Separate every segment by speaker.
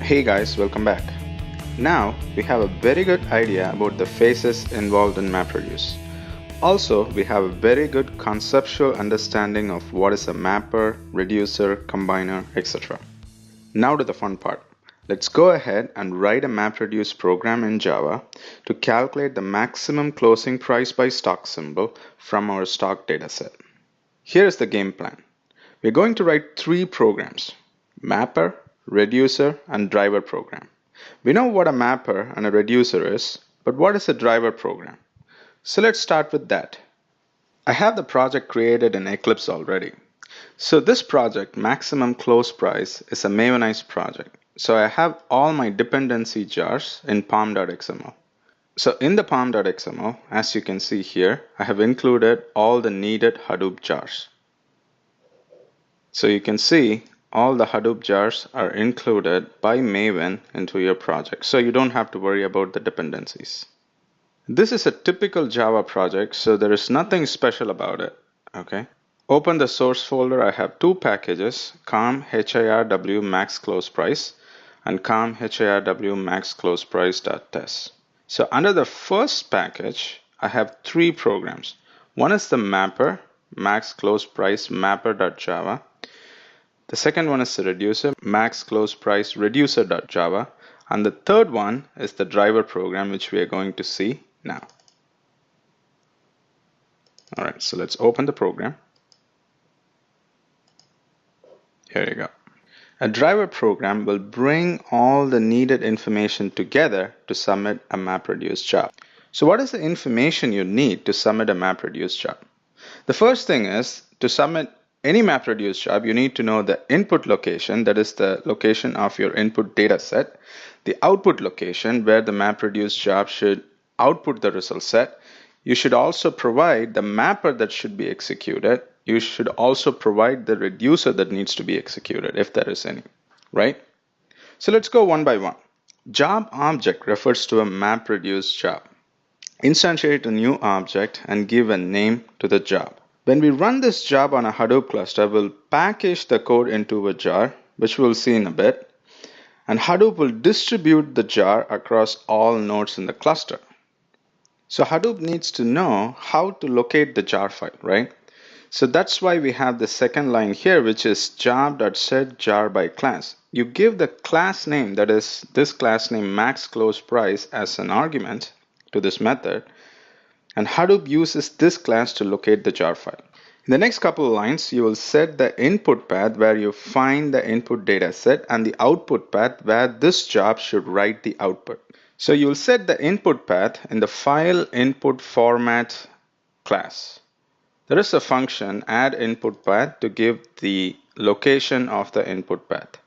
Speaker 1: Hey guys, welcome back. Now we have a very good idea about the phases involved in MapReduce. Also, we have a very good conceptual understanding of what is a mapper, reducer, combiner, etc. Now to the fun part. Let's go ahead and write a MapReduce program in Java to calculate the maximum closing price by stock symbol from our stock dataset. Here is the game plan. We're going to write three programs: mapper, reducer, and driver program. We know what a mapper and a reducer is, but what is a driver program? So let's start with that. I have the project created in Eclipse already. So this project, Maximum Close Price, is a Mavenized project. So I have all my dependency jars in pom.xml. So in the pom.xml, as you can see here, I have included all the needed Hadoop jars. So you can see all the Hadoop jars are included by Maven into your project. So you don't have to worry about the dependencies. This is a typical Java project, so there is nothing special about it. Okay. Open the source folder. I have two packages, com hirw max close price and com hirw max close price.test. So under the first package, I have three programs. One is the mapper, max close price mapper.java. The second one is the reducer, max close price reducer.java. And the third one is the driver program, which we are going to see now. All right, so let's open the program. Here you go. A driver program will bring all the needed information together to submit a MapReduce job. So what is the information you need to submit a MapReduce job? The first thing is, to submit any MapReduce job, you need to know the input location, that is the location of your input data set, the output location where the MapReduce job should output the result set. You should also provide the mapper that should be executed. You should also provide the reducer that needs to be executed, if there is any, right? So let's go one by one. Job object refers to a MapReduce job. Instantiate a new object and give a name to the job. When we run this job on a Hadoop cluster, we'll package the code into a jar, which we'll see in a bit, and Hadoop will distribute the jar across all nodes in the cluster. So Hadoop needs to know how to locate the jar file, right? So that's why we have the second line here, which is job.setJar by class. You give the class name, that is this class name max close price, as an argument to this method, and Hadoop uses this class to locate the jar file. In the next couple of lines, you will set the input path where you find the input data set and the output path where this job should write the output. So you'll set the input path in the file input format class. There is a function add input path to give the location of the input path.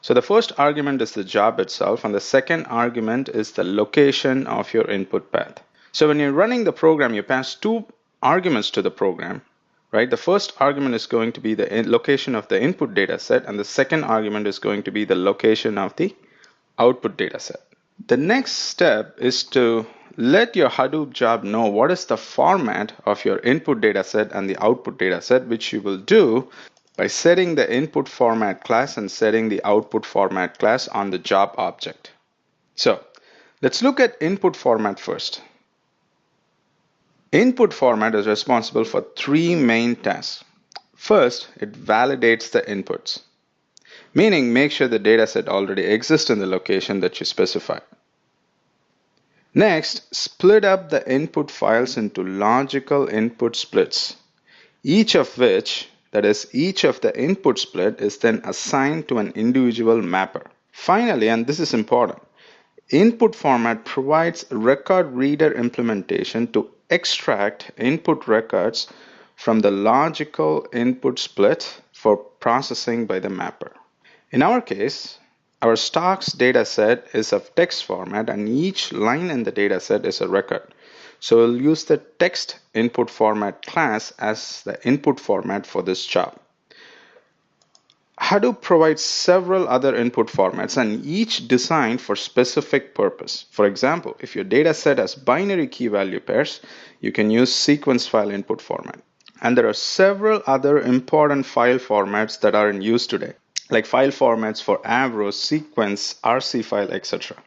Speaker 1: So the first argument is the job itself, and the second argument is the location of your input path. So when you're running the program, you pass two arguments to the program, right? The first argument is going to be the location of the input data set, and the second argument is going to be the location of the output data set. The next step is to let your Hadoop job know what is the format of your input data set and the output data set, which you will do by setting the input format class and setting the output format class on the job object. So let's look at input format first. Input format is responsible for three main tasks. First, it validates the inputs, meaning make sure the dataset already exists in the location that you specify. Next, split up the input files into logical input splits, each of which, that is, each of the input split is then assigned to an individual mapper. Finally, and this is important, input format provides record reader implementation to extract input records from the logical input split for processing by the mapper. In our case, our stocks data set is of text format, and each line in the data set is a record. So we'll use the text input format class as the input format for this job. Hadoop provides several other input formats, and each designed for specific purpose. For example, if your data set has binary key value pairs, you can use sequence file input format. And there are several other important file formats that are in use today. like file formats for Avro, sequence, RC file, etc.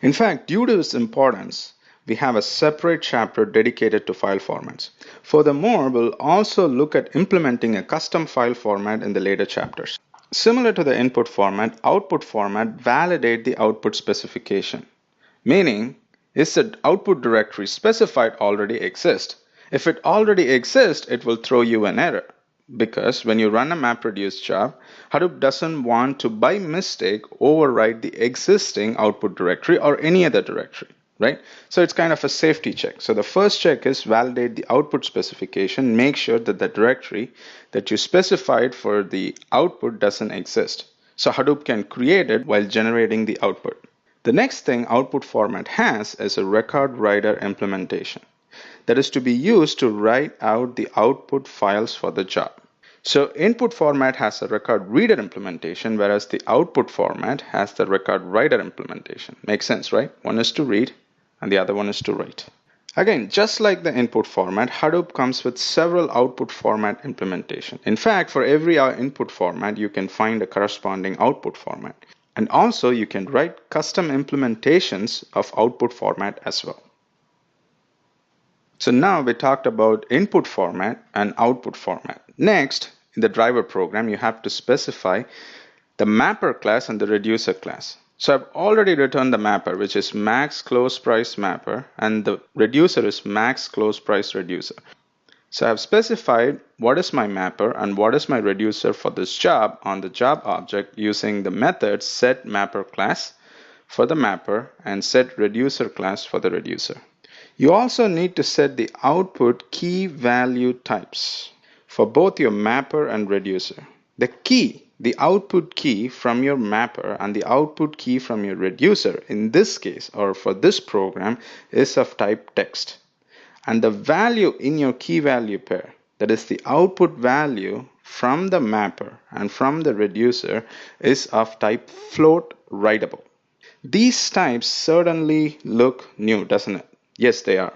Speaker 1: In fact, due to its importance, we have a separate chapter dedicated to file formats. Furthermore, we'll also look at implementing a custom file format in the later chapters. Similar to the input format, output format validate the output specification, meaning is the output directory specified already exist. If it already exists, it will throw you an error because when you run a MapReduce job, Hadoop doesn't want to by mistake overwrite the existing output directory or any other directory, right? So it's kind of a safety check. So the first check is validate the output specification, make sure that the directory that you specified for the output doesn't exist. So Hadoop can create it while generating the output. The next thing output format has is a record writer implementation that is to be used to write out the output files for the job. So input format has a record reader implementation, whereas the output format has the record writer implementation. Makes sense, right? One is to read and the other one is to write. Again, just like the input format, Hadoop comes with several output format implementation. In fact, for every input format, you can find a corresponding output format. And also you can write custom implementations of output format as well. So now we talked about input format and output format. Next, in the driver program, you have to specify the mapper class and the reducer class. So I've already returned the mapper, which is max close price mapper, and the reducer is max close price reducer. So I've specified what is my mapper and what is my reducer for this job on the job object using the method set mapper class for the mapper and set reducer class for the reducer. You also need to set the output key value types for both your mapper and reducer. The output key from your mapper and the output key from your reducer in this case or for this program is of type text. And the value in your key value pair, that is the output value from the mapper and from the reducer, is of type float writable. These types certainly look new, doesn't it? Yes, they are.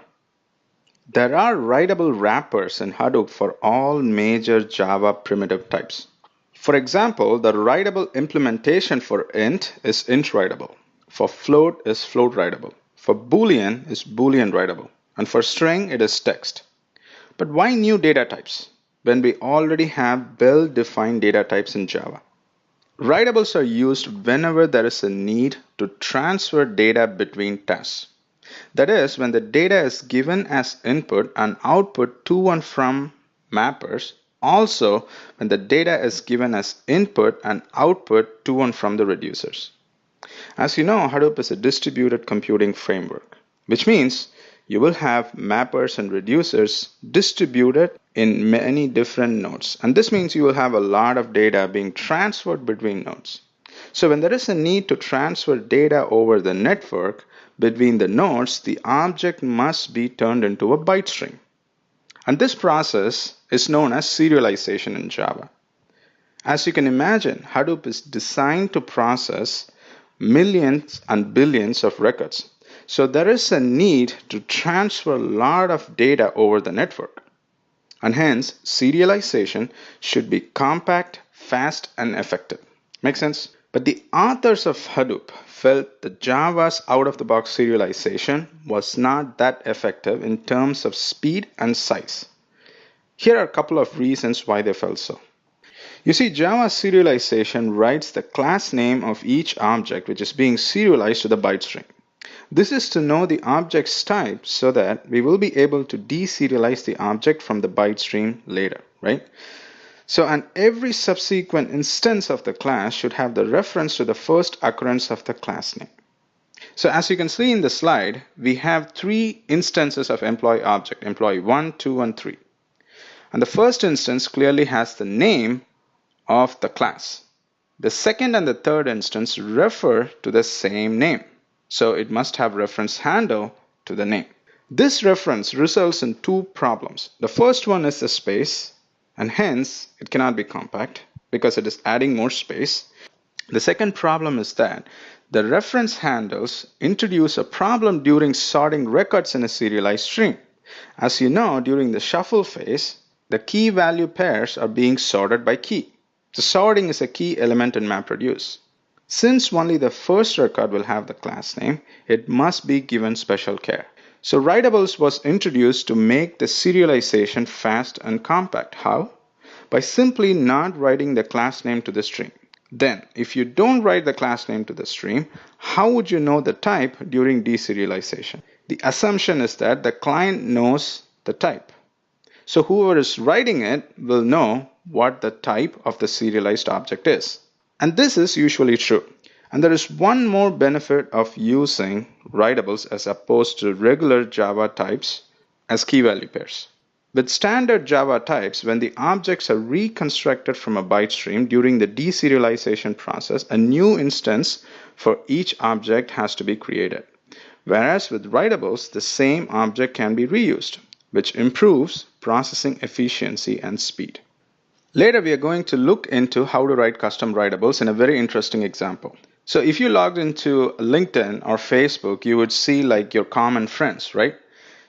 Speaker 1: There are writable wrappers in Hadoop for all major Java primitive types. For example, the writable implementation for int is int writable. For float is float writable. For boolean is boolean writable. And for string, it is text. But why new data types when we already have well-defined data types in Java? Writables are used whenever there is a need to transfer data between tasks. That is, when the data is given as input and output to and from mappers. Also, when the data is given as input and output to and from the reducers. As you know, Hadoop is a distributed computing framework, which means you will have mappers and reducers distributed in many different nodes. And this means you will have a lot of data being transferred between nodes. So when there is a need to transfer data over the network between the nodes, the object must be turned into a byte string. And this process is known as serialization in Java. As you can imagine, Hadoop is designed to process millions and billions of records. So there is a need to transfer a lot of data over the network. And hence, serialization should be compact, fast, and effective. Make sense? But the authors of Hadoop felt that Java's out-of-the-box serialization was not that effective in terms of speed and size. Here are a couple of reasons why they felt so. You see, Java serialization writes the class name of each object which is being serialized to the byte string. This is to know the object's type so that we will be able to deserialize the object from the byte stream later, right? So, and every subsequent instance of the class should have the reference to the first occurrence of the class name. So as you can see in the slide, we have three instances of employee object, employee 1, 2, and 3. And the first instance clearly has the name of the class. The second and the third instance refer to the same name. So it must have reference handle to the name. This reference results in two problems. The first one is the space, and hence it cannot be compact because it is adding more space. The second problem is that the reference handles introduce a problem during sorting records in a serialized stream. As you know, during the shuffle phase, the key value pairs are being sorted by key. The sorting is a key element in MapReduce. Since only the first record will have the class name, it must be given special care. So writables was introduced to make the serialization fast and compact. How? By simply not writing the class name to the stream. Then, if you don't write the class name to the stream, how would you know the type during deserialization? The assumption is that the client knows the type. So whoever is writing it will know what the type of the serialized object is. And this is usually true. And there is one more benefit of using writables as opposed to regular Java types as key value pairs. With standard Java types, when the objects are reconstructed from a byte stream during the deserialization process, a new instance for each object has to be created. Whereas with writables, the same object can be reused, which improves processing efficiency and speed. Later, we are going to look into how to write custom writables in a very interesting example. So if you logged into LinkedIn or Facebook, you would see like your common friends, right?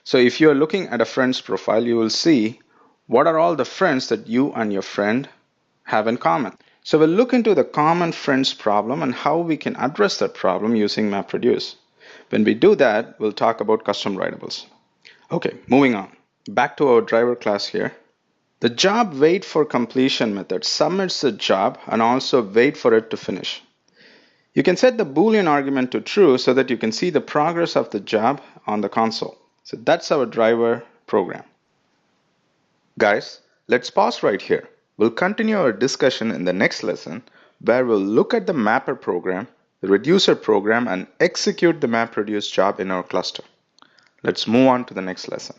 Speaker 1: So if you're looking at a friend's profile, you will see what are all the friends that you and your friend have in common. So we'll look into the common friends problem and how we can address that problem using MapReduce. When we do that, we'll talk about custom writables. Okay, moving on. Back to our driver class here. The job wait for completion method submits the job and also wait for it to finish. You can set the Boolean argument to true so that you can see the progress of the job on the console. So that's our driver program. Guys, let's pause right here. We'll continue our discussion in the next lesson where we'll look at the mapper program, the reducer program, and execute the MapReduce job in our cluster. Let's move on to the next lesson.